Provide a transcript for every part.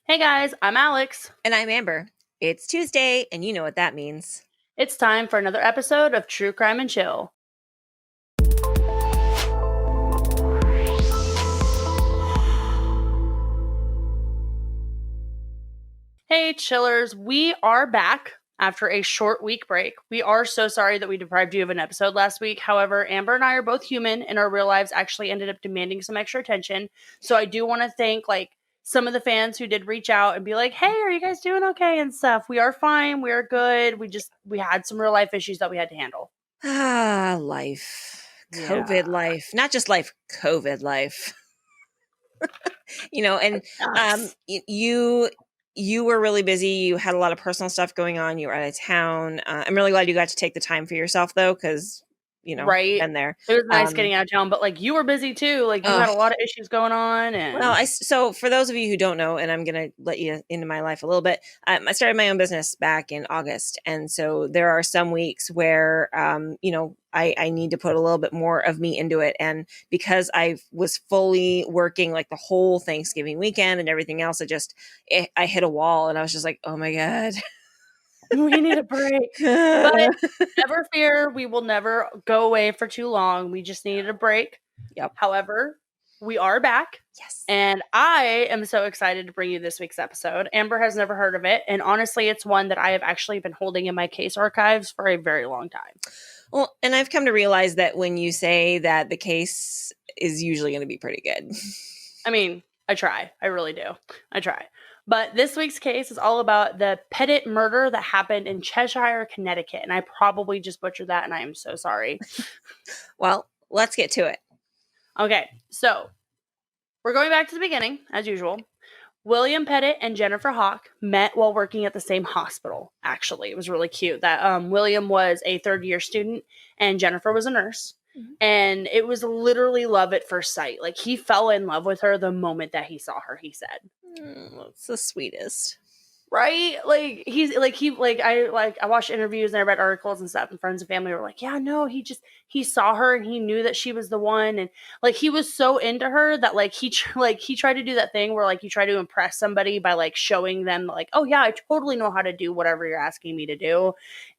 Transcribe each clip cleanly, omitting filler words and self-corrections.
Hey guys, I'm Alex. And I'm Amber. It's Tuesday, and you know what that means. It's time for another episode of True Crime and Chill. Hey chillers, we are back after a short week break. We are so sorry that we deprived you of an episode last week. However, Amber and I are both human and our real lives actually ended up demanding some extra attention. So I do want to thank some of the fans who did reach out and be like, "Hey, are you guys doing okay?" and stuff. We are fine. We are good. We had some real life issues that we had to handle. Life. Yeah. COVID life. Not just life, COVID life. And Yes. you were really busy. You had a lot of personal stuff going on. You were out of town. I'm really glad you got to take the time for yourself, though, because, Right. been there. It was nice getting out of town, but you were busy too. You Oh, had a lot of issues going on well, and so for those of you who don't know, and I'm going to let you into my life a little bit, I started my own business back in August. And so there are some weeks where, I need to put a little bit more of me into it. And because I was fully working like the whole Thanksgiving weekend and everything else, I hit a wall and I was just like, oh my God. we need a break. But never fear, we will never go away for too long. We just needed a break. Yep. However, we are back. Yes. And I am so excited to bring you this week's episode. Amber has never heard of it. And honestly, it's one that I have actually been holding in my case archives for a very long time. Well, and I've come to realize that when you say that, the case is usually going to be pretty good. I mean, I try. I really do. I try. But this week's case is all about the Pettit murder that happened in Cheshire, Connecticut. And I probably just butchered that, and I am so sorry. Well, let's get to it. Okay, so we're going back to the beginning, as usual. William Pettit and Jennifer Hawke met while working at the same hospital, actually. It was really cute that William was a third-year student and Jennifer was a nurse. Mm-hmm. And it was literally love at first sight. He fell in love with her the moment that he saw her, he said. That's the sweetest. Right? I watched interviews and I read articles and stuff, and friends and family were like, yeah, no, he saw her and he knew that she was the one. And he was so into her that he tried to do that thing where you try to impress somebody by showing them oh yeah, I totally know how to do whatever you're asking me to do,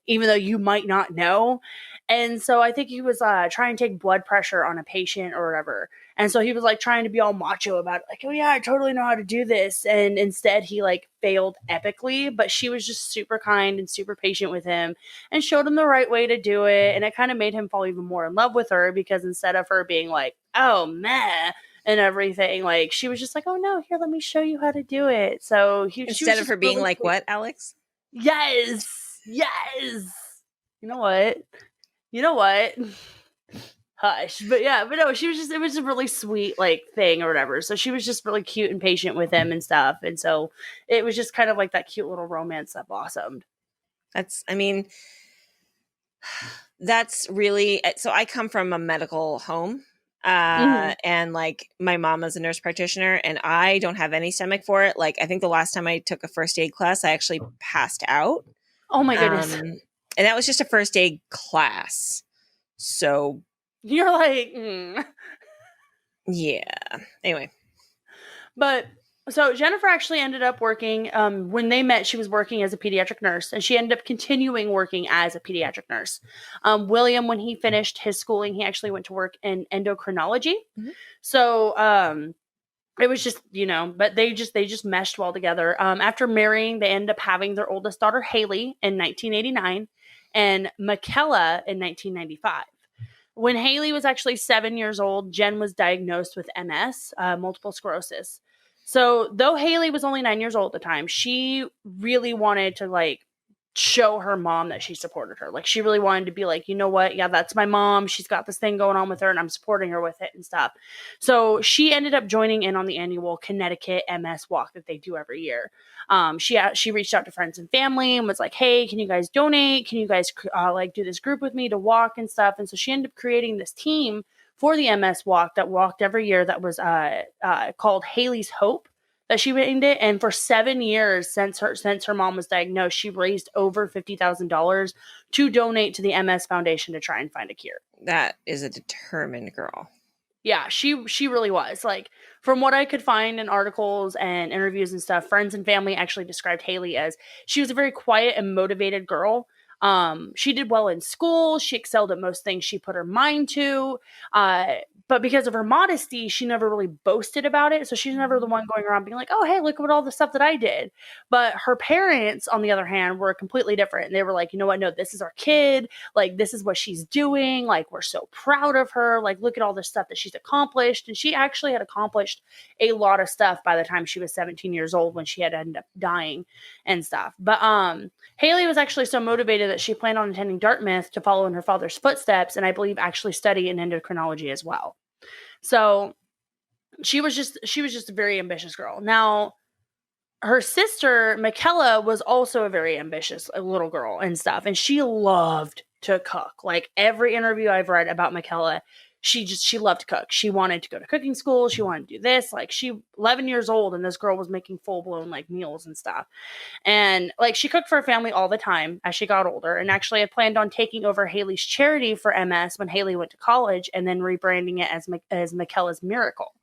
even though you might not know. And so I think he was trying to take blood pressure on a patient or whatever. And so he was trying to be all macho about it, oh yeah, I totally know how to do this. And instead he failed epically, but she was just super kind and super patient with him and showed him the right way to do it. And it kind of made him fall even more in love with her, because instead of her being oh meh and everything, she was just oh no, here, let me show you how to do it. So instead of her being really what, Alex? Yes. You know what? Hush. But no, it was a really sweet thing or whatever. So she was just really cute and patient with him and stuff. And so it was just kind of that cute little romance that blossomed. That's really, so I come from a medical home. And my mom is a nurse practitioner and I don't have any stomach for it. I think the last time I took a first aid class, I actually passed out. Oh my goodness. And that was just a first aid class. So you're yeah. Anyway. But so Jennifer actually ended up working, when they met, she was working as a pediatric nurse, and she ended up continuing working as a pediatric nurse. William, when he finished his schooling, he actually went to work in endocrinology. Mm-hmm. So it was just, but they just meshed well together. After marrying, they ended up having their oldest daughter, Haley, in 1989, and Michaela in 1995. When Haley was actually 7 years old, Jen was diagnosed with MS, multiple sclerosis. So though Haley was only 9 years old at the time, she really wanted to show her mom that she supported her. She really wanted to be you know what? Yeah, that's my mom. She's got this thing going on with her and I'm supporting her with it and stuff. So she ended up joining in on the annual Connecticut MS walk that they do every year. She reached out to friends and family and was like, hey, can you guys donate? Can you guys do this group with me to walk and stuff? And so she ended up creating this team for the MS walk that walked every year that was called Haley's Hope, that she named it. And for 7 years since her mom was diagnosed, she raised over $50,000 to donate to the MS Foundation to try and find a cure. That is a determined girl. Yeah, she really was. Like, from what I could find in articles and interviews and stuff, friends and family actually described Haley as she was a very quiet and motivated girl. She did well in school. She excelled at most things she put her mind to. Uh, but because of her modesty, she never really boasted about it. So she's never the one going around being like, "Oh, hey, look at all the stuff that I did." But her parents, on the other hand, were completely different. They were like, "You know what? No, this is our kid. Like, this is what she's doing. Like, we're so proud of her. Like, look at all the stuff that she's accomplished." And she actually had accomplished a lot of stuff by the time she was 17 years old, when she had ended up dying and stuff. But Haley was actually so motivated that she planned on attending Dartmouth to follow in her father's footsteps, and I believe actually study in endocrinology as well. So she was just a very ambitious girl. Now, her sister Michaela was also a very ambitious little girl and stuff, and she loved to cook. Like, every interview I've read about Michaela, she loved to cook. She wanted to go to cooking school. She wanted to do this. Like, she 11 years old, and this girl was making full blown like meals and stuff. And like, she cooked for her family all the time as she got older, and actually had planned on taking over Haley's charity for MS when Haley went to college, and then rebranding it as Michaela's Miracle.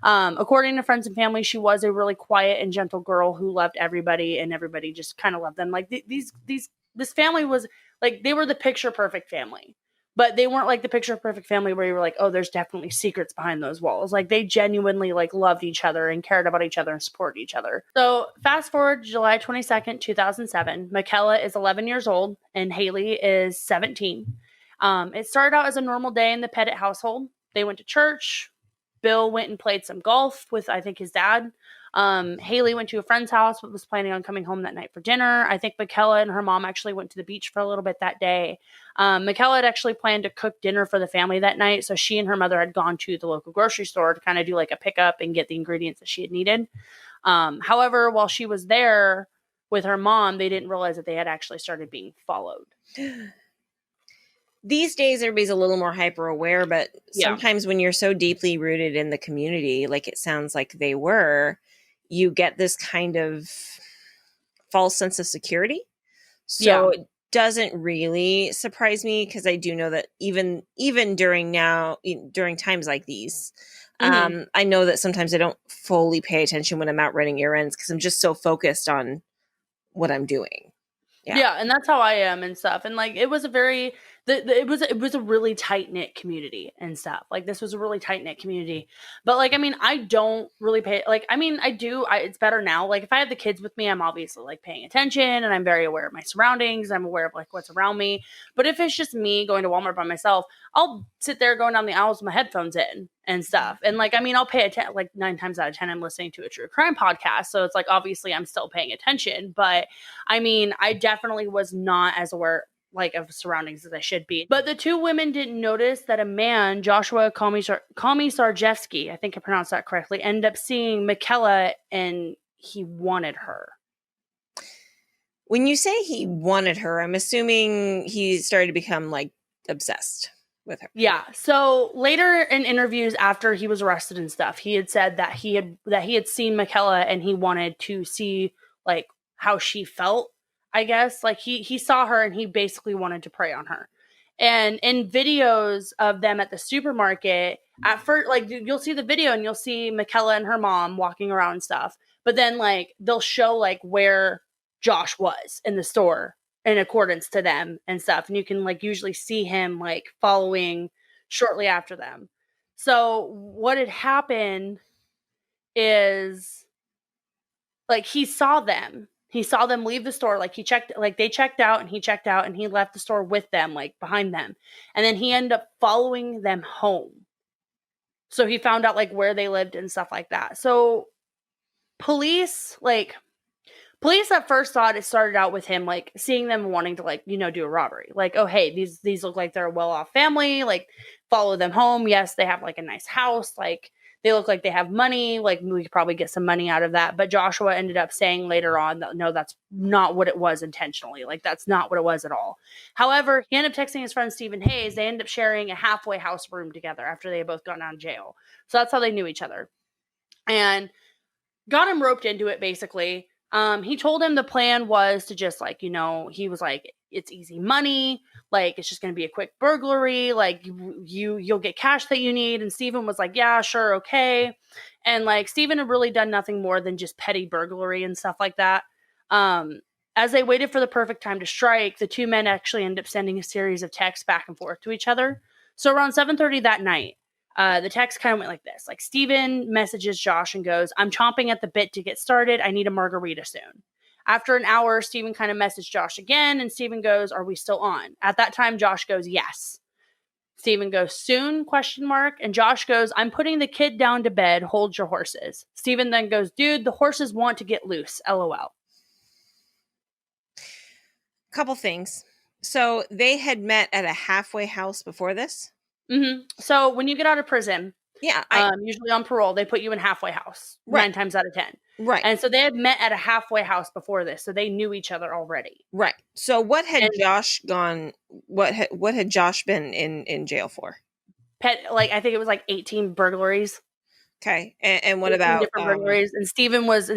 According to friends and family, she was a really quiet and gentle girl who loved everybody, and everybody just kind of loved them. Like, this family was like, they were the picture perfect family, but they weren't like the picture perfect family where you were like, "Oh, there's definitely secrets behind those walls." Like, they genuinely like loved each other and cared about each other and supported each other. So fast forward to July 22nd, 2007, Michaela is 11 years old and Haley is 17. It started out as a normal day in the Pettit household. They went to church. Bill went and played some golf with, I think, his dad. Haley went to a friend's house, but was planning on coming home that night for dinner. I think Michaela and her mom actually went to the beach for a little bit that day. Michaela had actually planned to cook dinner for the family that night, so she and her mother had gone to the local grocery store to kind of do like a pickup and get the ingredients that she had needed. However, while she was there with her mom, they didn't realize that they had actually started being followed. These days, everybody's a little more hyper aware, but Yeah. sometimes when you're so deeply rooted in the community, like it sounds like they were, you get this kind of false sense of security. So it doesn't really surprise me, because I do know that even during times like these, I know that sometimes I don't fully pay attention when I'm out running errands, because I'm just so focused on what I'm doing. Yeah, and that's how I am and stuff. And like, it was a very it was a really tight knit community and stuff. Like, this was a really tight knit community. But like, I mean, I don't really pay, like, I mean, I do. It's better now. Like, if I have the kids with me, I'm obviously like paying attention, and I'm very aware of my surroundings. I'm aware of like what's around me. But if it's just me going to Walmart by myself, I'll sit there going down the aisles with my headphones in and stuff. And like, I mean, I'll pay attention. Like, 9 times out of 10, I'm listening to a true crime podcast, so it's like, obviously I'm still paying attention. But I mean, I definitely was not as aware like of surroundings as I should be. But the two women didn't notice that a man, Joshua Komisarjevsky, I think I pronounced that correctly, ended up seeing Michaela, and he wanted her. When you say he wanted her, I'm assuming he started to become like obsessed with her. Yeah. So later in interviews after he was arrested and stuff, he had said that he had seen Michaela, and he wanted to see like how she felt. I guess like he saw her, and he basically wanted to prey on her. And in videos of them at the supermarket, at first, like, you'll see the video and you'll see Michaela and her mom walking around and stuff. But then like, they'll show like where Josh was in the store in accordance to them and stuff. And you can like usually see him like following shortly after them. So what had happened is like, he saw them leave the store. Like, they checked out, and he checked out, and he left the store with them, like behind them. And then he ended up following them home. So he found out like where they lived and stuff like that. So police at first thought it started out with him like seeing them wanting to like, you know, do a robbery. Like, oh, hey, these look like they're a well-off family, like follow them home. Yes, they have like a nice house, like they look like they have money, like we could probably get some money out of that. But Joshua ended up saying later on that no, that's not what it was intentionally. Like, that's not what it was at all. However, he ended up texting his friend Stephen Hayes. They ended up sharing a halfway house room together after they had both gotten out of jail. So that's how they knew each other. And got him roped into it, basically. He told him the plan was to just like, you know, he was like, it's easy money. Like, it's just going to be a quick burglary. Like, you'll get cash that you need. And Stephen was like, yeah, sure. Okay. And like, Stephen had really done nothing more than just petty burglary and stuff like that. As they waited for the perfect time to strike, the two men actually ended up sending a series of texts back and forth to each other. So around 7:30 that night, the text kind of went like this. Like, Stephen messages Josh and goes, I'm chomping at the bit to get started. I need a margarita soon. After an hour, Stephen kind of messaged Josh again, and Stephen goes, are we still on? At that time, Josh goes, yes. Stephen goes, soon, ? And Josh goes, I'm putting the kid down to bed. Hold your horses. Stephen then goes, dude, the horses want to get loose. LOL. Couple things. So they had met at a halfway house before this? Mm-hmm. So when you get out of prison, yeah, usually on parole, they put you in halfway house 9 times out of 10. Right. And so they had met at a halfway house before this, so they knew each other already. Right. So what had Josh gone? What had Josh been in jail for? I think it was like 18 burglaries. Okay. And what about different burglaries? And Stephen was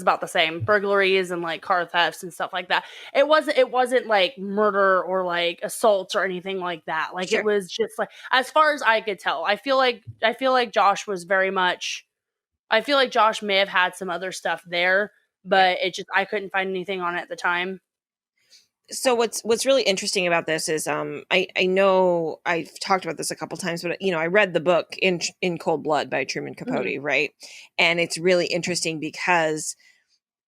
about the same, burglaries and like car thefts and stuff like that. It wasn't like murder or like assaults or anything like that. Like, It was just like, as far as I could tell, I feel like Josh was very much. I feel like Josh may have had some other stuff there, but I couldn't find anything on it at the time. So what's really interesting about this is I know I've talked about this a couple times, but I read the book in Cold Blood by Truman Capote, mm-hmm. right? And it's really interesting because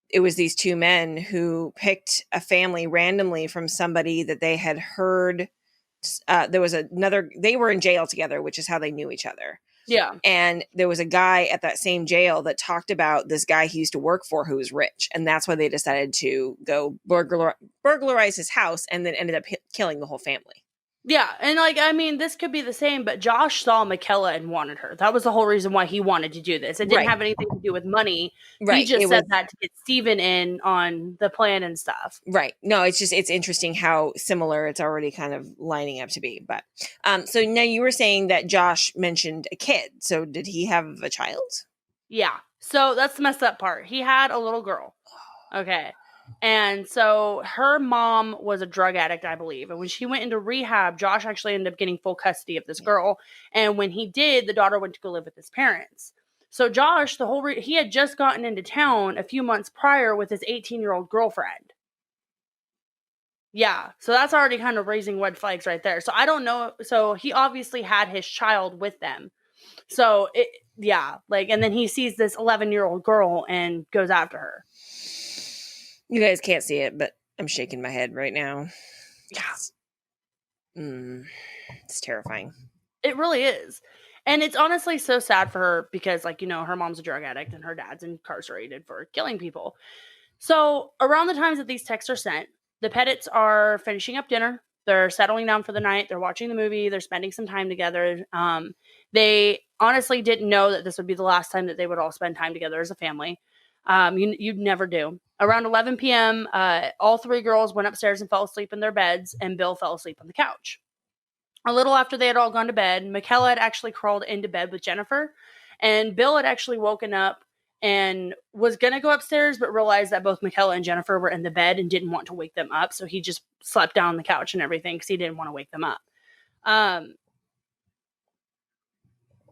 it was these two men who picked a family randomly from somebody that they had heard. There was they were in jail together, which is how they knew each other. Yeah. And there was a guy at that same jail that talked about this guy he used to work for who was rich. And that's why they decided to go burglarize his house and then ended up killing the whole family. Yeah. And this could be the same, but Josh saw Michaela and wanted her. That was the whole reason why he wanted to do this. It didn't have anything to do with money. Right. He just said that to get Stephen in on the plan and stuff. Right. No, it's interesting how similar it's already kind of lining up to be. But so now you were saying that Josh mentioned a kid. So did he have a child? Yeah. So that's the messed up part. He had a little girl. Okay. And so her mom was a drug addict, I believe. And when she went into rehab, Josh actually ended up getting full custody of this girl. And when he did, the daughter went to go live with his parents. So Josh, he had just gotten into town a few months prior with his 18-year-old girlfriend. Yeah. So that's already kind of raising red flags right there. So I don't know. So he obviously had his child with them. So and then he sees this 11-year-old girl and goes after her. You guys can't see it, but I'm shaking my head right now. Yeah. It's terrifying. It really is. And it's honestly so sad for her because, her mom's a drug addict and her dad's incarcerated for killing people. So around the times that these texts are sent, the Pettits are finishing up dinner. They're settling down for the night. They're watching the movie. They're spending some time together. They honestly didn't know that this would be the last time that they would all spend time together as a family. You'd never do. Around 11 p.m., all three girls went upstairs and fell asleep in their beds, and Bill fell asleep on the couch. A little after they had all gone to bed, Michaela had actually crawled into bed with Jennifer, and Bill had actually woken up and was going to go upstairs, but realized that both Michaela and Jennifer were in the bed and didn't want to wake them up, so he just slept down on the couch and everything because he didn't want to wake them up.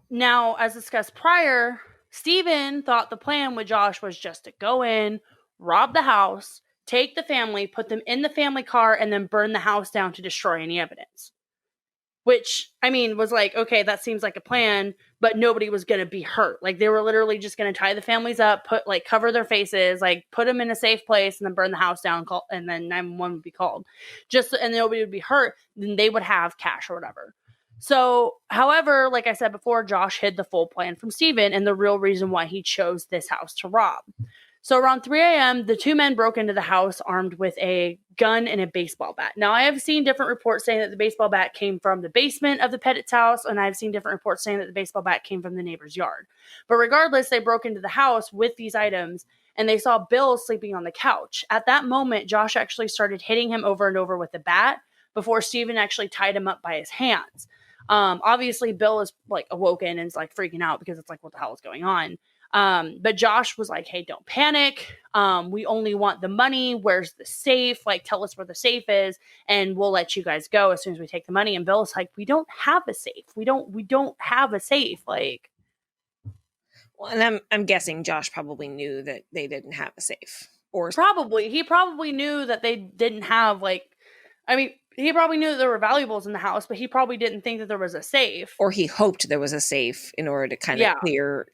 Now, as discussed prior, Stephen thought the plan with Josh was just to go in, rob the house, take the family, put them in the family car, and then burn the house down to destroy any evidence. Which, was like, okay, that seems like a plan, but nobody was going to be hurt. Like, they were literally just going to tie the families up, cover their faces, put them in a safe place, and then burn the house down, and then 911 would be called. And nobody would be hurt, then they would have cash or whatever. So, however, like I said before, Josh hid the full plan from Stephen and the real reason why he chose this house to rob. So around 3 a.m., the two men broke into the house armed with a gun and a baseball bat. Now, I have seen different reports saying that the baseball bat came from the basement of the Pettit's house, and I've seen different reports saying that the baseball bat came from the neighbor's yard. But regardless, they broke into the house with these items, and they saw Bill sleeping on the couch. At that moment, Josh actually started hitting him over and over with the bat before Stephen actually tied him up by his hands. Obviously, Bill is awoken and is freaking out because it's what the hell is going on. But Josh was like, hey, don't panic. We only want the money. Where's the safe? Like, tell us where the safe is, and we'll let you guys go as soon as we take the money. And Bill's like, we don't have a safe. We don't have a safe. Like, well, and I'm guessing Josh probably knew that they didn't have a safe, or he probably knew that they didn't have, like, I mean, he probably knew that there were valuables in the house, but he probably didn't think that there was a safe. or he hoped there was a safe in order to kind of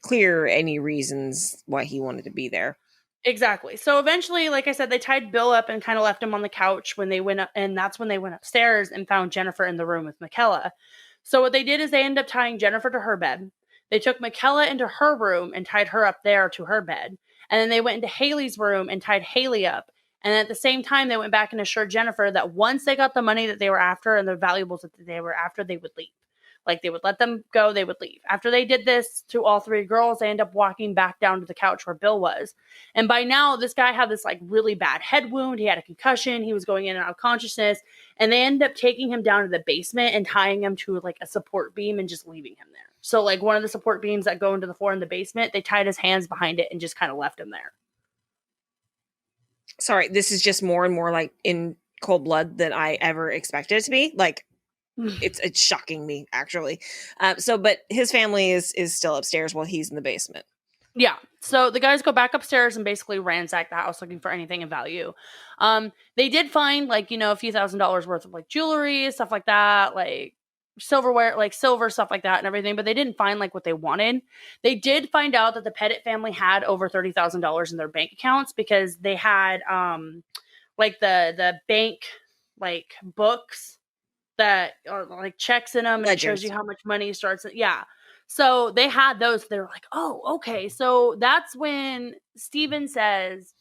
clear any reasons why he wanted to be there. Exactly. So eventually, like I said, they tied Bill up and kind of left him on the couch when they went up, and that's when they went upstairs and found Jennifer in the room with Michaela. So what they did is they ended up tying Jennifer to her bed. They took Michaela into her room and tied her up there to her bed. And then they went into Haley's room and tied Haley up. And at the same time, they went back and assured Jennifer that once they got the money that they were after and the valuables that they were after, they would leave. Like, they would let them go, they would leave. After they did this to all three girls, they end up walking back down to the couch where Bill was. And by now, this guy had this, like, really bad head wound. He had a concussion. He was going in and out of consciousness. And they end up taking him down to the basement and tying him to, like, a support beam and just leaving him there. So, like, one of the support beams that go into the floor in the basement, they tied his hands behind it and just kind of left him there. Sorry, this is just more and more, like, in cold blood than I ever expected it to be. Like, it's shocking me, actually. But his family is still upstairs while he's in the basement. Yeah. So the guys go back upstairs and basically ransack the house looking for anything of value. They did find, like, you know, a few $1,000s worth of, like, jewelry, stuff like that, like silverware, like silver, stuff like that and everything, but they didn't find, like, what they wanted. They did find out that the Pettit family had over $30,000 in their bank accounts because they had, like, the bank, like, books that are, like, checks in them, and it shows you how much money starts. Yeah. So they had those. They were like, oh, okay. So that's when Steven says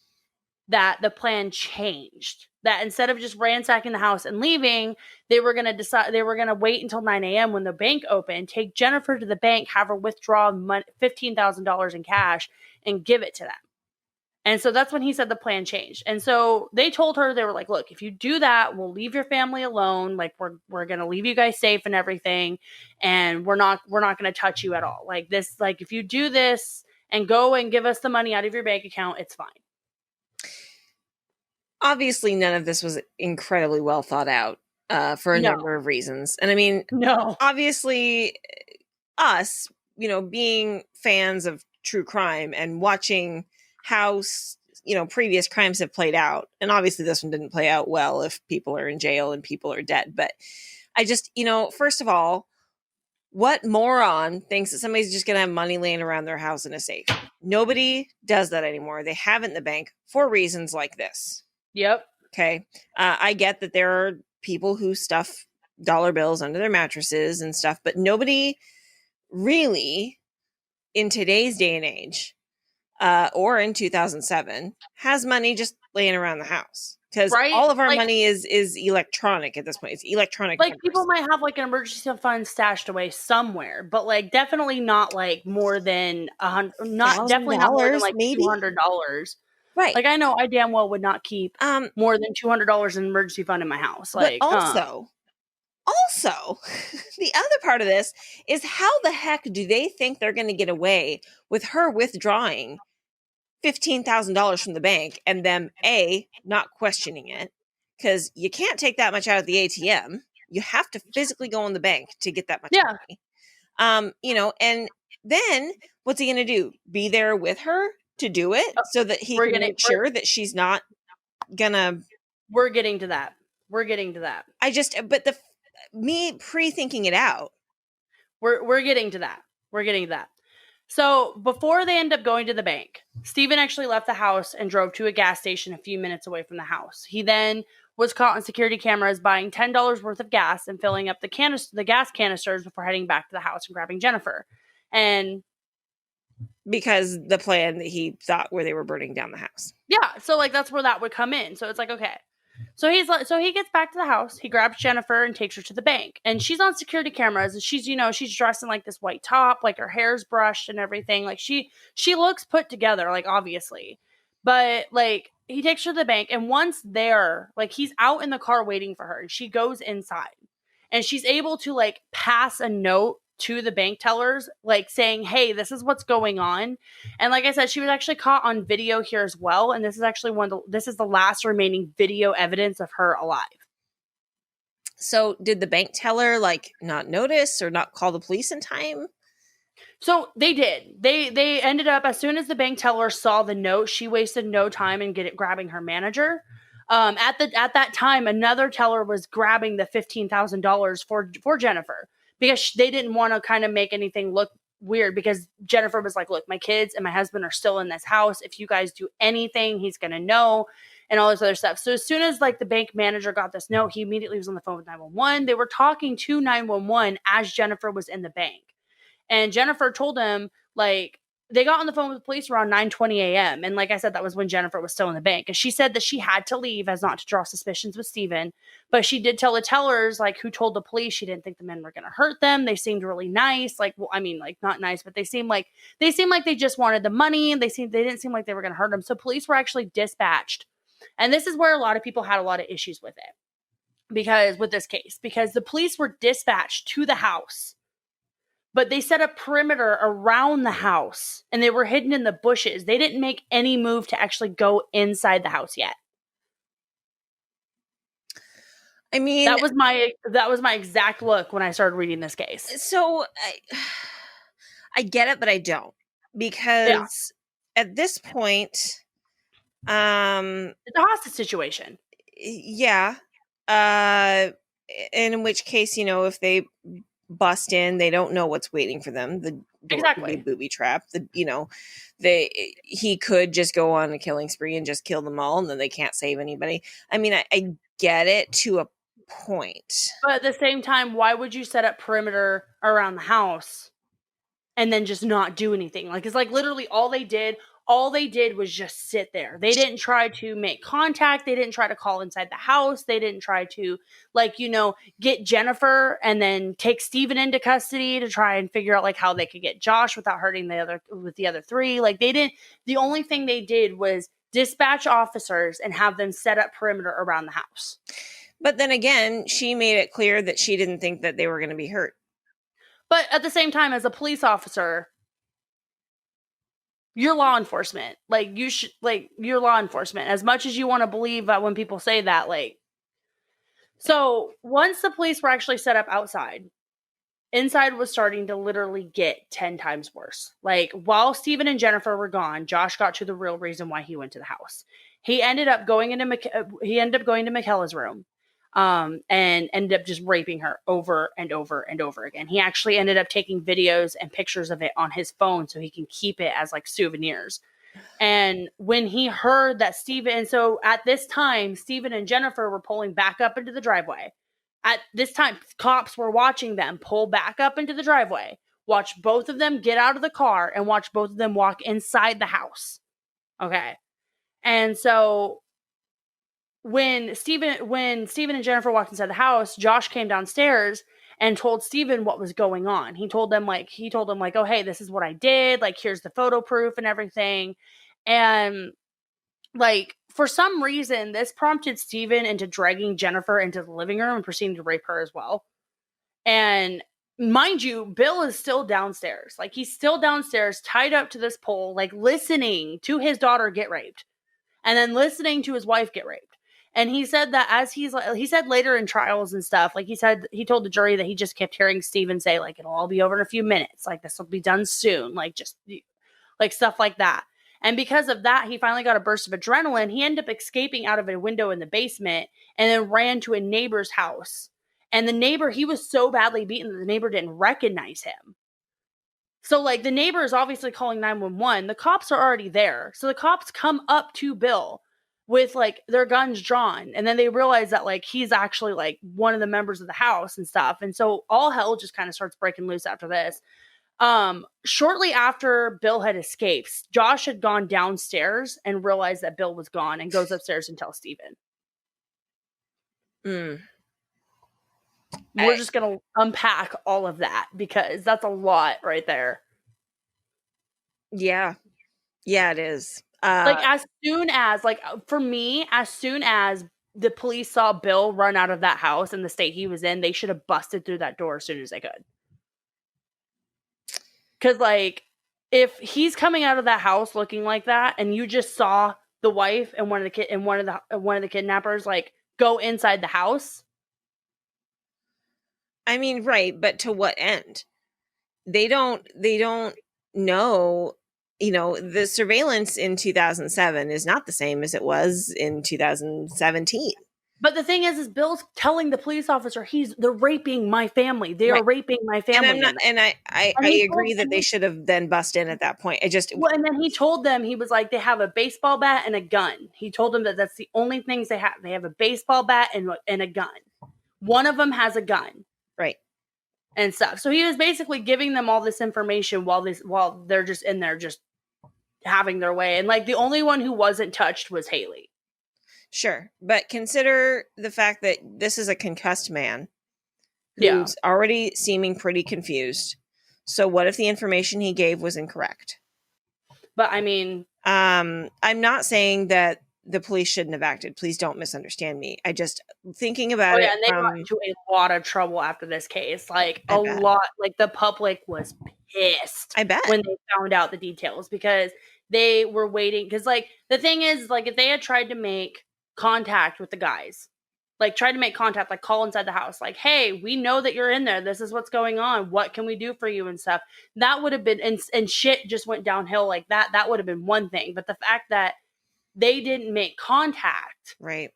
that the plan changed. That instead of just ransacking the house and leaving, they were going to wait until 9 a.m. when the bank opened, take Jennifer to the bank, have her withdraw $15,000 in cash, and give it to them. And so that's when he said the plan changed. And so they told her, they were like, look, if you do that, we'll leave your family alone. Like, we're going to leave you guys safe and everything. And we're not going to touch you at all. Like, this, like, if you do this and go and give us the money out of your bank account, it's fine. Obviously, none of this was incredibly well thought out for a number of reasons. And I mean, obviously us, you know, being fans of true crime and watching how, you know, previous crimes have played out. And obviously this one didn't play out well if people are in jail and people are dead. But I just, you know, first of all, what moron thinks that somebody's just going to have money laying around their house in a safe? Nobody does that anymore. They have it in the bank for reasons like this. Yep. Okay. I get that there are people who stuff dollar bills under their mattresses and stuff, but nobody really in today's day and age or in 2007 has money just laying around the house, because all of our money is electronic at this point. It's electronic. Like, people might have, like, an emergency fund stashed away somewhere, but, like, definitely not, like, more than definitely not more than, like, $200. Right. Like, I know I damn well would not keep more than $200 in emergency fund in my house. Like, but also, the other part of this is, how the heck do they think they're going to get away with her withdrawing $15,000 from the bank and them not questioning it? Because you can't take that much out of the ATM. You have to physically go in the bank to get that much money. You know, and then what's he going to do? Be there with her to do it so that he can make sure that she's not gonna. We're getting to that. But me pre-thinking it out. We're getting to that. So before they end up going to the bank, Steven actually left the house and drove to a gas station a few minutes away from the house. He then was caught on security cameras buying $10 worth of gas and filling up the gas canisters before heading back to the house and grabbing Jennifer. And because the plan that he thought where they were burning down the house. Yeah. So, like, that's where that would come in. So it's like, okay. So he gets back to the house. He grabs Jennifer and takes her to the bank. And she's on security cameras. And she's, you know, she's dressed in, like, this white top. Like, her hair's brushed and everything. Like, she looks put together, like, obviously. But, like, he takes her to the bank. And once there, like, he's out in the car waiting for her. And she goes inside. And she's able to, like, pass a note to the bank tellers, like saying, hey, this is what's going on. And like I said, she was actually caught on video here as well. And this is actually this is the last remaining video evidence of her alive. So did the bank teller like not notice or not call the police in time? So they did. They ended up, as soon as the bank teller saw the note, she wasted no time in grabbing her manager. At that time, another teller was grabbing the $15,000 for Jennifer, because they didn't want to kind of make anything look weird, because Jennifer was like, look, my kids and my husband are still in this house. If you guys do anything, he's going to know, and all this other stuff. So as soon as like the bank manager got this note, he immediately was on the phone with 911. They were talking to 911 as Jennifer was in the bank. And Jennifer told him, like, they got on the phone with the police around 9:20 a.m. And like I said, that was when Jennifer was still in the bank. And she said that she had to leave as not to draw suspicions with Steven. But she did tell the tellers, like, who told the police she didn't think the men were going to hurt them. They seemed really nice. Like, well, I mean, like, not nice, but they seemed like they just wanted the money. And they didn't seem like they were going to hurt them. So police were actually dispatched. And this is where a lot of people had a lot of issues with it. With this case, because the police were dispatched to the house, but they set a perimeter around the house and they were hidden in the bushes. They didn't make any move to actually go inside the house yet. I mean, that was my exact look when I started reading this case. So I get it, but I don't, because at this point, it's a hostage situation. Yeah. In which case, if they bust in, they don't know what's waiting for them. The door could be booby trap. He could just go on a killing spree and just kill them all, and then they can't save anybody. I mean, I get it to a point, but at the same time, why would you set up perimeter around the house and then just not do anything? Like, it's like literally all they did was just sit there. They didn't try to make contact. They didn't try to call inside the house. They didn't try to, get Jennifer and then take Steven into custody to try and figure out, like, how they could get Josh without hurting the other three. Like, they didn't. The only thing they did was dispatch officers and have them set up perimeter around the house. But then again, she made it clear that she didn't think that they were going to be hurt. But at the same time, as a police officer, you're law enforcement. You're law enforcement. As much as you want to believe that when people say that, So once the police were actually set up outside, inside was starting to literally get 10 times worse. Like, while Steven and Jennifer were gone, Josh got to the real reason why he went to the house. He ended up going to Michaela's room. And ended up just raping her over and over and over again. He actually ended up taking videos and pictures of it on his phone so he can keep it as souvenirs. And when he heard that so at this time, Steven and Jennifer were pulling back up into the driveway. At this time, cops were watching them pull back up into the driveway, watch both of them get out of the car, and watch both of them walk inside the house. Okay. And so when Steven and Jennifer walked inside the house, Josh came downstairs and told Steven what was going on. He told them, oh, hey, this is what I did. Like, here's the photo proof and everything. And for some reason, this prompted Steven into dragging Jennifer into the living room and proceeding to rape her as well. And mind you, Bill is still downstairs. He's still downstairs, tied up to this pole, listening to his daughter get raped and then listening to his wife get raped. And he said that he said later in trials and stuff, he told the jury that he just kept hearing Steven say, it'll all be over in a few minutes. This will be done soon. Stuff like that. And because of that, he finally got a burst of adrenaline. He ended up escaping out of a window in the basement and then ran to a neighbor's house. And the neighbor, he was so badly beaten that the neighbor didn't recognize him. So, the neighbor is obviously calling 911. The cops are already there. So the cops come up to Bill with, their guns drawn. And then they realize that, he's actually, one of the members of the house and stuff. And so all hell just kind of starts breaking loose after this. Shortly after Bill had escaped, Josh had gone downstairs and realized that Bill was gone and goes upstairs and tells Steven. We're just going to unpack all of that because that's a lot right there. Yeah. Yeah, it is. As soon as the police saw Bill run out of that house in the state he was in, they should have busted through that door as soon as they could. Because, like, if he's coming out of that house looking like that, and you just saw the wife and one of the kidnappers like go inside the house. I mean, right, but to what end? They don't know, the surveillance in 2007 is not the same as it was in 2017. But the thing is Bill's telling the police officer they're raping my family. They Right. are raping my And family. I'm not, and I agree that they should have then bust in at that point. Well, and then he told them, he was like, they have a baseball bat and a gun. He told them that that's the only things they have. They have a baseball bat and a gun. One of them has a gun. Right. And stuff. So he was basically giving them all this information while they're just in there just having their way. And like the only one who wasn't touched was Haley. Sure. But consider the fact that this is a concussed man who's already seeming pretty confused. So what if the information he gave was incorrect? But I mean, I'm not saying that the police shouldn't have acted. Please don't misunderstand me. I just thinking about it. And they got into a lot of trouble after this case. Like a lot. Like the public was pissed. I bet when they found out the details because they were waiting. Because like the thing is, like if they had tried to make contact with the guys, like tried to make contact, like call inside the house, like, hey, we know that you're in there. This is what's going on. What can we do for you and stuff? That would have been and shit just went downhill like that. That would have been one thing. But the fact that they didn't make contact right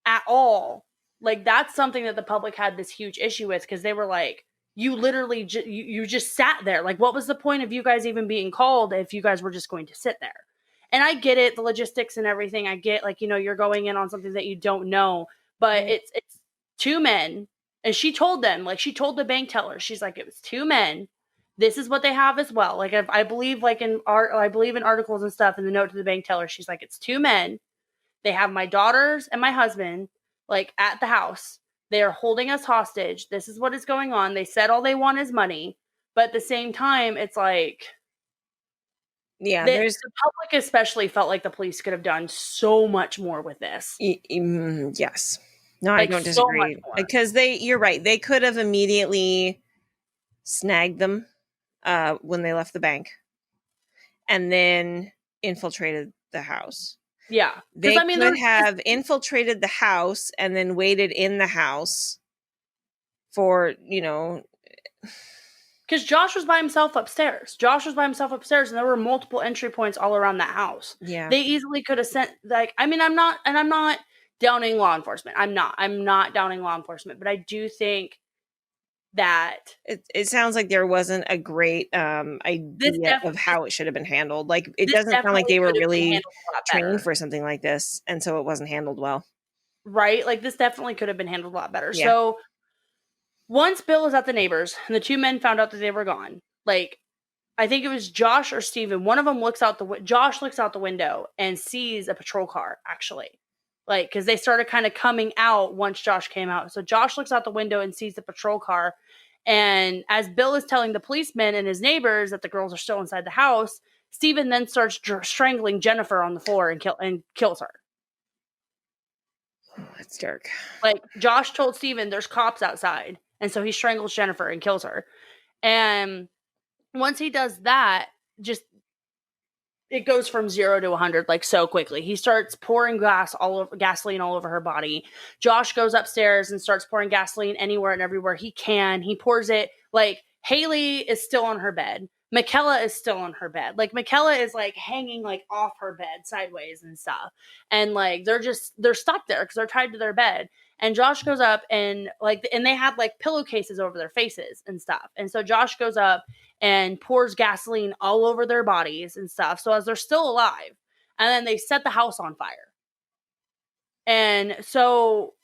at all, like that's something that the public had this huge issue with because they were like, you literally you just sat there. Like, what was the point of you guys even being called if you guys were just going to sit there? And I get it, the logistics and everything. I get, like, you're going in on something that you don't know, but it's two men. And she told them, like, she told the bank teller, she's like, it was two men. This is what they have as well. Like, I believe, like I believe in articles and stuff in the note to the bank teller, she's like, it's two men. They have my daughters and my husband, like, at the house. They are holding us hostage. This is what is going on. They said all they want is money. But at the same time, it's like, yeah, the public especially felt like the police could have done so much more with this. Yes. No, like, I don't disagree. Because you're right. They could have immediately snagged them when they left the bank and then infiltrated the house. Yeah. They could have infiltrated the house and then waited in the house for, because Josh was by himself upstairs. And there were multiple entry points all around that house. Yeah. They easily could have sent, like, I mean, I'm not downing law enforcement. I'm not downing law enforcement, but I do think that it sounds like there wasn't a great idea of how it should have been handled. Like, it doesn't sound like they were really trained for something like this, and so it wasn't handled well. Right? Like, this definitely could have been handled a lot better. Yeah. So once Bill is at the neighbors and the two men found out that they were gone, like, I think it was Josh or Steven. One of them Josh looks out the window and sees a patrol car, actually. Like, because they started kind of coming out once Josh came out. So Josh looks out the window and sees the patrol car. And as Bill is telling the policemen and his neighbors that the girls are still inside the house, Steven then starts strangling Jennifer on the floor and kills her. Oh, that's dark. Like, Josh told Steven there's cops outside. And so he strangles Jennifer and kills her. And once he does that, it goes from 0 to 100 like so quickly. He starts pouring gasoline all over her body. Josh goes upstairs and starts pouring gasoline anywhere and everywhere he can. He pours it, like, Haley is still on her bed. Michaela is still on her bed. Like, Michaela is, like, hanging, like, off her bed sideways and stuff. And, like, they're stuck there because they're tied to their bed. And Josh goes up and, like, and they had, like, pillowcases over their faces and stuff. And so Josh goes up and pours gasoline all over their bodies and stuff. So as they're still alive, and then they set the house on fire. And so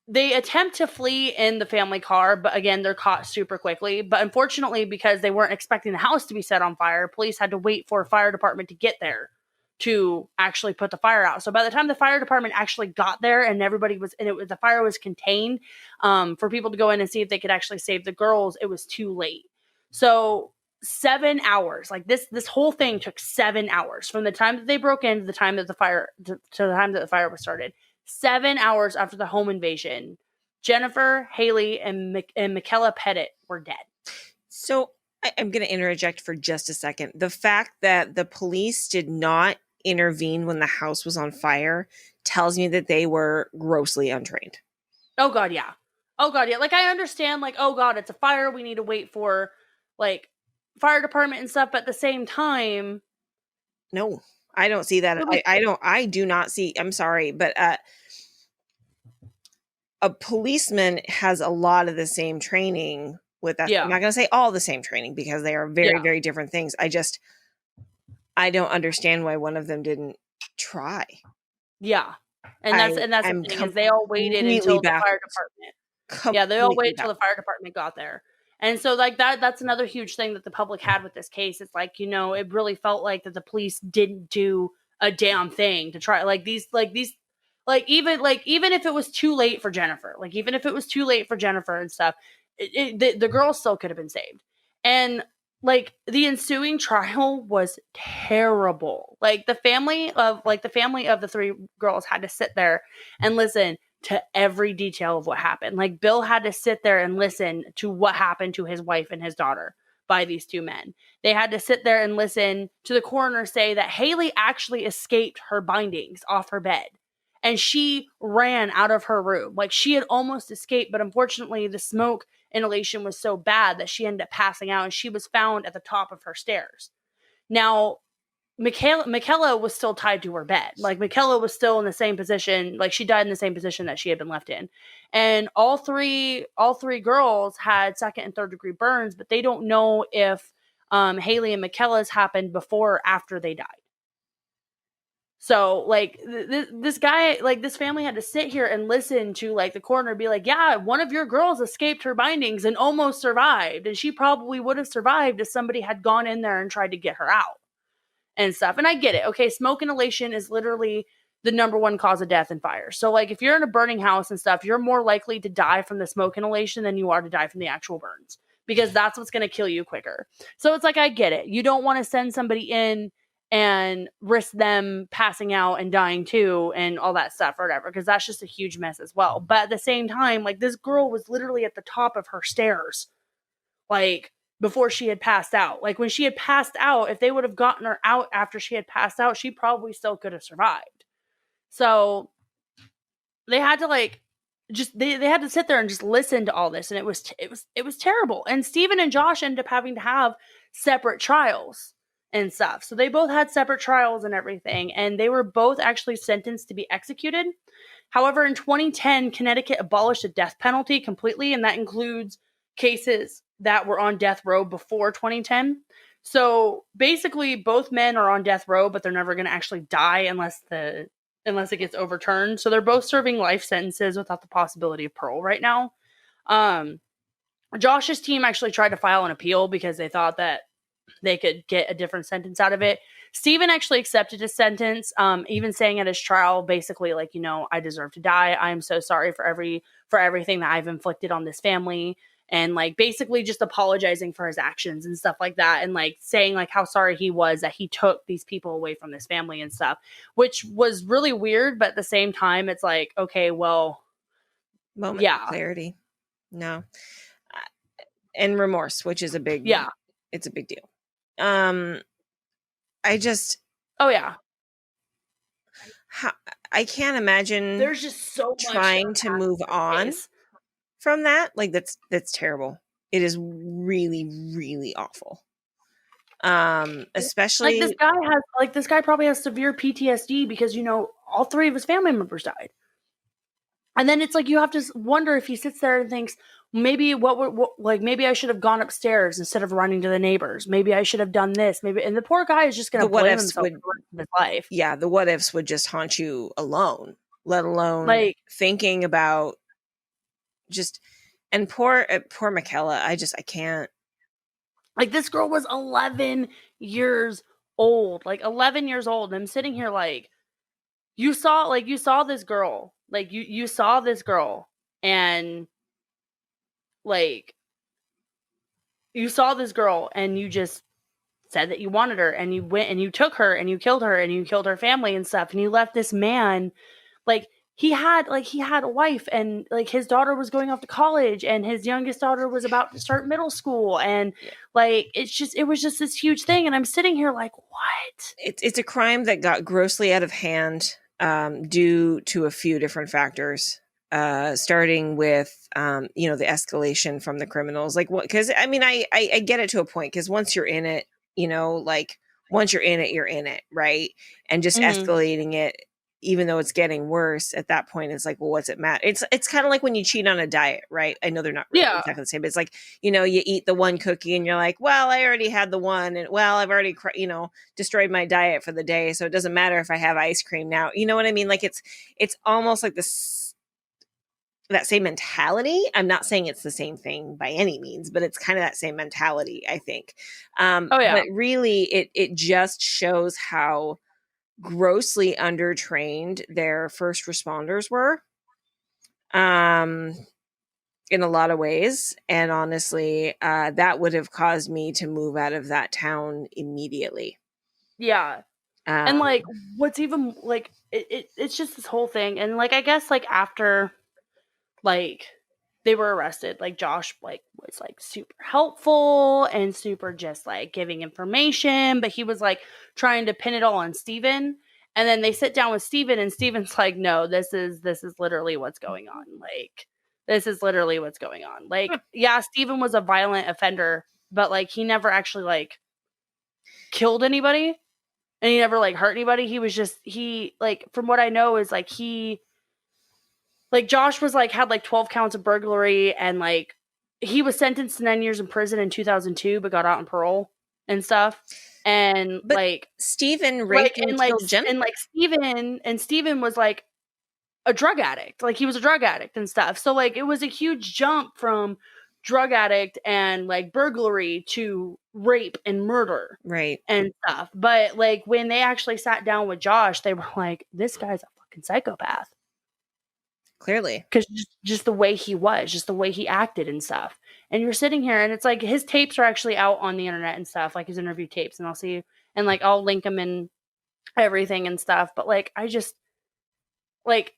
they attempt to flee in the family car, but again, they're caught super quickly. But unfortunately, because they weren't expecting the house to be set on fire, police had to wait for a fire department to get there to actually put the fire out. So by the time the fire department actually got there and the fire was contained, for people to go in and see if they could actually save the girls, it was too late. So 7 hours, like this whole thing took 7 hours from the time that they broke in to the time that the fire was started. 7 hours after the home invasion, Jennifer, Haley, and Michaela Pettit were dead. So I'm going to interject for just a second. The fact that the police did not intervene when the house was on fire tells me that they were grossly untrained. Oh God, yeah. Oh God, yeah. Like I understand, like, oh God, it's a fire. We need to wait for like fire department and stuff. But at the same time, no, I don't see that. I do not see. I'm sorry, but a policeman has a lot of the same training with that. Yeah. I'm not going to say all the same training because they are very, very different things. I don't understand why one of them didn't try. Yeah. And that's the thing is they all waited until the fire department. Yeah, they all waited until the fire department got there. And so like that's another huge thing that the public had with this case. It's like, you know, it really felt like that the police didn't do a damn thing to try even if it was too late for Jennifer, and stuff, the girl still could have been saved. And like the ensuing trial was terrible. Like the family of the three girls had to sit there and listen to every detail of what happened. Like Bill had to sit there and listen to what happened to his wife and his daughter by these two men. They had to sit there and listen to the coroner say that Haley actually escaped her bindings off her bed. And she ran out of her room. Like she had almost escaped, but unfortunately the smoke inhalation was so bad that she ended up passing out and she was found at the top of her stairs. Now, Michaela was still tied to her bed. Like Michaela was still in the same position. Like she died in the same position that she had been left in. And all three girls had second and third degree burns, but they don't know if Haley and Michaela's happened before or after they died. So like this guy, like this family had to sit here and listen to like the coroner be like, yeah, one of your girls escaped her bindings and almost survived. And she probably would have survived if somebody had gone in there and tried to get her out and stuff. And I get it. Okay. Smoke inhalation is literally the number one cause of death in fire. So like if you're in a burning house and stuff, you're more likely to die from the smoke inhalation than you are to die from the actual burns, because that's what's going to kill you quicker. So it's like, I get it. You don't want to send somebody in and risk them passing out and dying too and all that stuff or whatever, because that's just a huge mess as well. But at the same time, like this girl was literally at the top of her stairs, like before she had passed out. Like when she had passed out, if they would have gotten her out after she had passed out, she probably still could have survived. So they had to like just they had to sit there and just listen to all this, and it was terrible. And Steven and Josh ended up having to have separate trials and stuff. So they both had separate trials and everything, and they were both actually sentenced to be executed. However, in 2010, Connecticut abolished the death penalty completely, and that includes cases that were on death row before 2010. So basically, both men are on death row, but they're never going to actually die unless it gets overturned. So they're both serving life sentences without the possibility of parole right now. Josh's team actually tried to file an appeal because they thought that they could get a different sentence out of it. Steven actually accepted his sentence, even saying at his trial, basically like, you know, I deserve to die. I am so sorry for everything that I've inflicted on this family. And like basically just apologizing for his actions and stuff like that. And like saying like how sorry he was that he took these people away from this family and stuff, which was really weird. But at the same time, it's like, okay, well, moment of clarity. No. And remorse, which is it's a big deal. I just, oh yeah, I can't imagine there's just so much trying to move on from that. Like that's terrible. It is really, really awful. Especially like this guy probably has severe PTSD because, you know, all three of his family members died. And then it's like, you have to wonder if he sits there and thinks, maybe maybe I should have gone upstairs instead of running to the neighbors. Maybe I should have done this. Maybe, and the poor guy is just going to blame himself for the rest of his life. Yeah, the what ifs would just haunt you alone, let alone like thinking about just. And poor Michaela, I can't. Like this girl was 11 years old. Like 11 years old. And I'm sitting here like, you saw this girl. Like you saw this girl and like you saw this girl and you just said that you wanted her and you went and you took her and you killed her and you killed her family and stuff, and you left this man. Like he had a wife, and like his daughter was going off to college, and his youngest daughter was about to start middle school, and Yeah. like it was just this huge thing, and I'm sitting here like, what? It's a crime that got grossly out of hand due to a few different factors. Starting with the escalation from the criminals, like what? Because I mean, I get it to a point, because once you're in it, once you're in it, you're in it, right? And just Mhm. escalating it, even though it's getting worse at that point, it's like, well, what's it matter? It's kind of like when you cheat on a diet, right? I know they're not really Yeah. exactly the same, but it's like, you eat the one cookie and you're like, well, I already had the one, and well, I've already destroyed my diet for the day, so it doesn't matter if I have ice cream now. You know what I mean? Like it's almost like this, that same mentality. I'm not saying it's the same thing by any means, but it's kind of that same mentality, I think. Oh yeah. But really, it just shows how grossly undertrained their first responders were, in a lot of ways. And honestly, that would have caused me to move out of that town immediately. Yeah. And Um, like what's even like it's just this whole thing, and like I guess like after like they were arrested, like Josh like was like super helpful and super just like giving information, but he was like trying to pin it all on Steven. And then they sit down with Steven, and Steven's like, no, this is literally what's going on. Like this is literally what's going on. Like, yeah, Steven was a violent offender, but like he never actually like killed anybody, and he never like hurt anybody. He was just he like from what I know is like he like Josh was like had like 12 counts of burglary, and like he was sentenced to 9 years in prison in 2002 but got out on parole and stuff. And but Stephen raped and killed Jennifer. and like Steven was like a drug addict. Like he was a drug addict and stuff. So like it was a huge jump from drug addict and like burglary to rape and murder. Right. And stuff. But like when they actually sat down with Josh, they were like, this guy's a fucking psychopath. Clearly. Because just the way he was, just the way he acted and stuff. And you're sitting here, and it's like his tapes are actually out on the internet and stuff, like his interview tapes, and I'll see, and like I'll link them in everything and stuff. But like I just like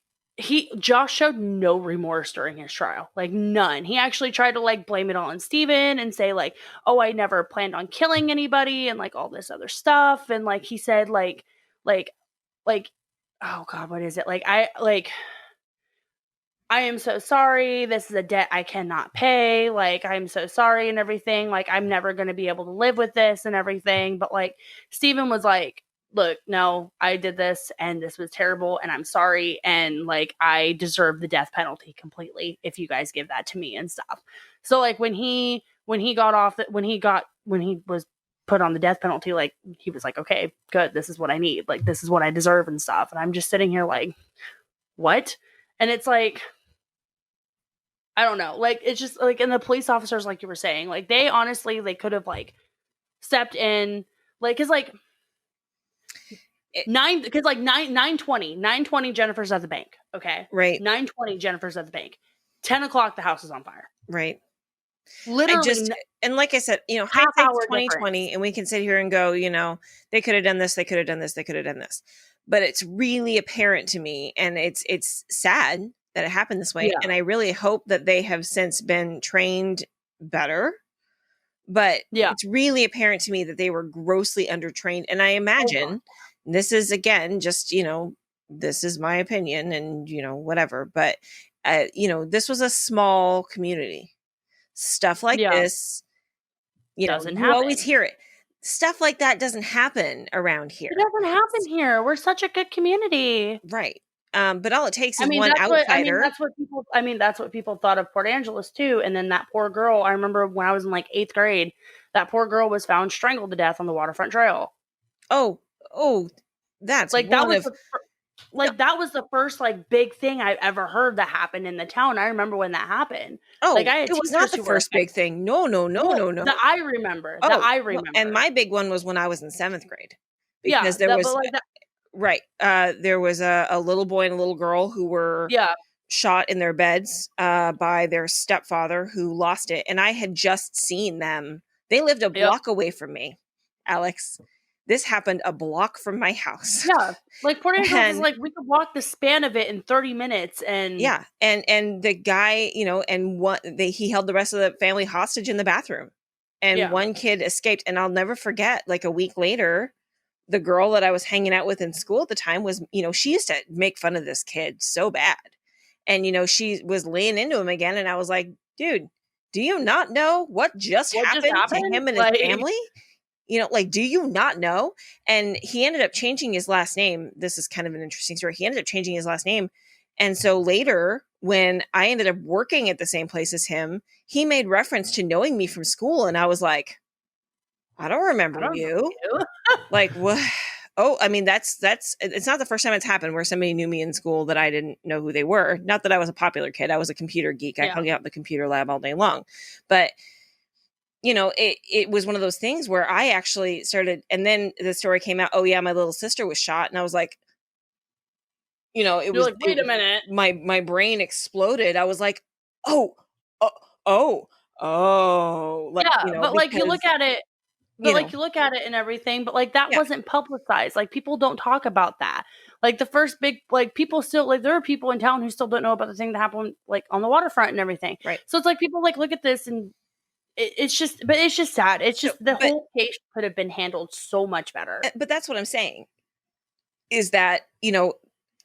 Josh showed no remorse during his trial, like none. He actually tried to like blame it all on Steven and say like, oh, I never planned on killing anybody and like all this other stuff. And like he said like oh god, what is it? I am so sorry. This is a debt I cannot pay. Like, I'm so sorry and everything. Like, I'm never going to be able to live with this and everything. But, like, Steven was like, look, no, I did this and this was terrible and I'm sorry. And, like, I deserve the death penalty completely if you guys give that to me and stuff. So, like, when he was put on the death penalty, like, he was like, okay, good. This is what I need. Like, this is what I deserve and stuff. And I'm just sitting here like, what? And it's like, I don't know. Like, it's just like, and the police officers, like you were saying, like they honestly, they could have like stepped in, like, cause like nine, cause like 9:20 Jennifer's at the bank. Okay. Right. 9:20 Jennifer's at the bank. 10 o'clock, the house is on fire. Right. Literally. And like I said, hindsight's 2020, and we can sit here and go, they could have done this, they could have done this, they could have done this. But it's really apparent to me, and it's sad that it happened this way. Yeah. And I really hope that they have since been trained better. But it's really apparent to me that they were grossly undertrained. And I imagine this is, again, just, this is my opinion and, whatever. But, this was a small community. Stuff like this, doesn't you happen. always hear it. Stuff like that doesn't happen around here. It doesn't happen here. We're such a good community. Right. But all it takes is one outsider. That's what people thought of Port Angeles too. And then that poor girl, I remember when I was in like 8th grade, that poor girl was found strangled to death on the waterfront trail. Oh, that's like that was that was the first like big thing I ever heard that happened in the town. I remember when that happened. Oh, like it was not the first big thing. No. That I remember. And my big one was when I was in 7th grade. Because there was right. There was a little boy and a little girl who were shot in their beds by their stepfather who lost it. And I had just seen them. They lived a block away from me, Alex. This happened a block from my house. Yeah. Like Port Angeles is And like, we could walk the span of it in 30 minutes and yeah. And the guy, you know, and he held the rest of the family hostage in the bathroom. And yeah. one kid escaped. And I'll never forget, like a week later, the girl that I was hanging out with in school at the time was, you know, she used to make fun of this kid so bad. And, you know, she was laying into him again. And I was like, dude, do you not know what just happened to him and his family? You know, like, do you not know? And he ended up changing his last name. This is kind of an interesting story. He ended up changing his last name. And so later, when I ended up working at the same place as him, he made reference to knowing me from school. And I was like, I don't remember you. Like, what? Oh, I mean, it's not the first time it's happened where somebody knew me in school that I didn't know who they were. Not that I was a popular kid. I was a computer geek. I hung out in the computer lab all day long. But, you know, it was one of those things where I actually started, and then the story came out, oh yeah, my little sister was shot. And I was like, you know, You're like, wait a minute. My brain exploded. I was like, oh. Like, yeah, you know, but like you look at it, you look at it and everything, but like that wasn't publicized. Like people don't talk about that. Like the first big, like people still, like there are people in town who still don't know about the thing that happened like on the waterfront and everything. Right. So it's like people like look at this and it's just sad. It's just whole case could have been handled so much better. But that's what I'm saying is that, you know,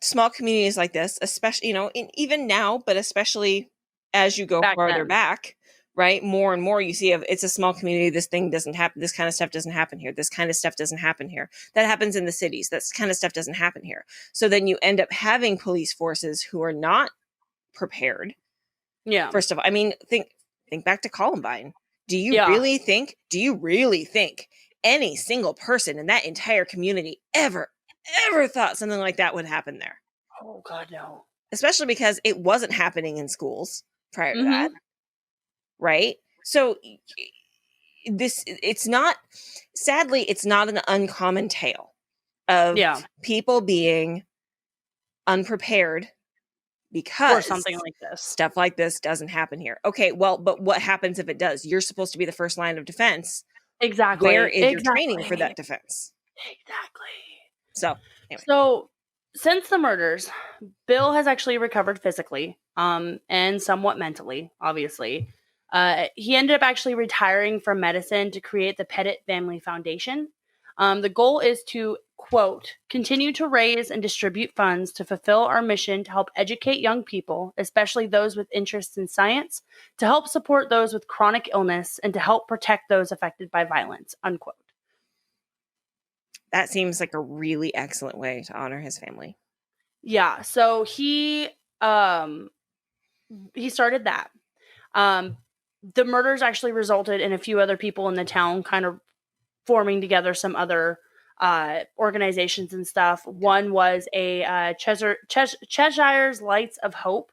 small communities like this, especially, you know, even now, but especially as you go farther back, right? More and more you see it's a small community. This thing doesn't happen. This kind of stuff doesn't happen here. This kind of stuff doesn't happen here. That happens in the cities. That kind of stuff doesn't happen here. So then you end up having police forces who are not prepared. Yeah. First of all, I mean, think back to Columbine. Do you really think any single person in that entire community ever thought something like that would happen there? Oh God, no. Especially because it wasn't happening in schools prior to that. Right? So it's not an uncommon tale of people being unprepared because for something like this. Stuff like this doesn't happen here. Okay, well, but what happens if it does? You're supposed to be the first line of defense. Exactly. Where is your training for that defense? Exactly. So, anyway. So since the murders, Bill has actually recovered physically, and somewhat mentally, obviously. He ended up actually retiring from medicine to create the Pettit Family Foundation. The goal is to, quote, continue to raise and distribute funds to fulfill our mission to help educate young people, especially those with interests in science, to help support those with chronic illness, and to help protect those affected by violence, unquote. That seems like a really excellent way to honor his family. Yeah, so he started that. The murders actually resulted in a few other people in the town kind of forming together some other organizations and stuff. One was a Cheshire's Lights of Hope.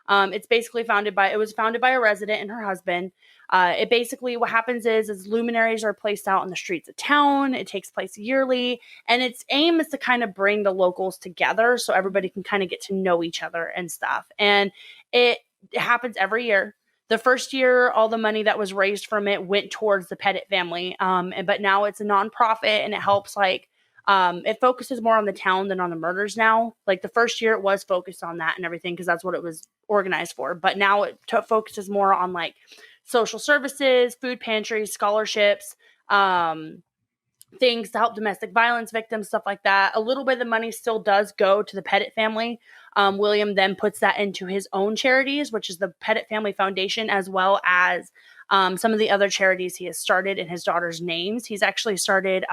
It's basically founded by a resident and her husband. It basically, what happens is luminaries are placed out on the streets of town. It takes place yearly, and its aim is to kind of bring the locals together so everybody can kind of get to know each other and stuff. And it happens every year. The first year, all the money that was raised from it went towards the Pettit family. But now it's a nonprofit, and it helps it focuses more on the town than on the murders now. Like the first year it was focused on that and everything because that's what it was organized for. But now it focuses more on like social services, food pantries, scholarships, things to help domestic violence victims, stuff like that. A little bit of the money still does go to the Pettit family. William then puts that into his own charities, which is the Pettit Family Foundation, as well as some of the other charities he has started in his daughter's names. He's actually started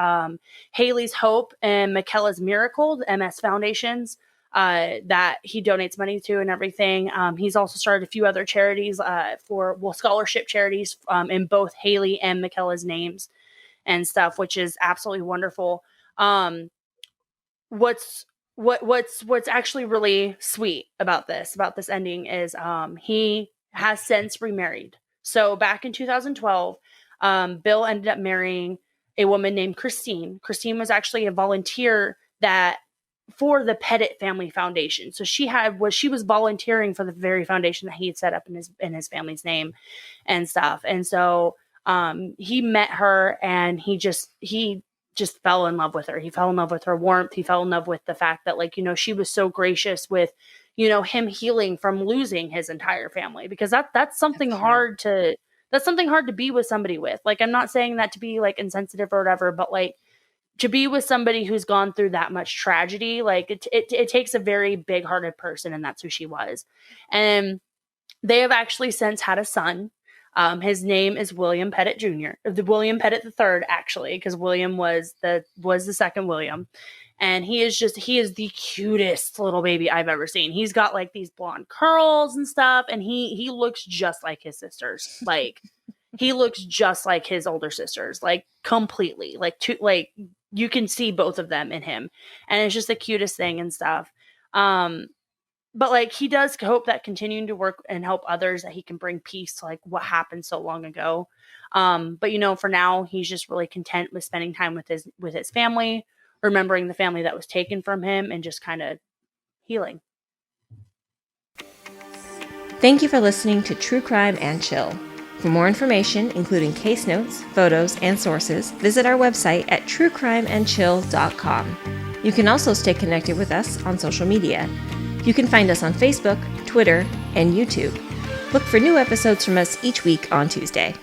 Haley's Hope and Michaela's Miracle, the MS foundations, that he donates money to and everything. He's also started a few other charities scholarship charities in both Haley and Michaela's names and stuff, which is absolutely wonderful. What's actually really sweet about this ending is he has since remarried. So back in 2012, Bill ended up marrying a woman named Christine. Christine was actually a volunteer for the Pettit Family Foundation. So she was volunteering for the very foundation that he had set up in his family's name and stuff. And so he met her, and he just fell in love with her. He fell in love with her warmth. He fell in love with the fact that, like, she was so gracious with, him healing from losing his entire family, because that's something hard to be with somebody with. Like, I'm not saying that to be like insensitive or whatever, but like, to be with somebody who's gone through that much tragedy, like it takes a very big hearted person, and that's who she was. And they have actually since had a son. His name is William Pettit Jr., the William Pettit III, actually, because William was the second William. And he is the cutest little baby I've ever seen. He's got like these blonde curls and stuff, and he looks just like his sisters. Like, he looks just like his older sisters, like completely. Like you can see both of them in him, and it's just the cutest thing and stuff. But like, he does hope that continuing to work and help others, that he can bring peace to like what happened so long ago. But for now, he's just really content with spending time with his family, remembering the family that was taken from him, and just kind of healing. Thank you for listening to True Crime and Chill. For more information, including case notes, photos, and sources, visit our website at truecrimeandchill.com. You can also stay connected with us on social media. You can find us on Facebook, Twitter, and YouTube. Look for new episodes from us each week on Tuesday.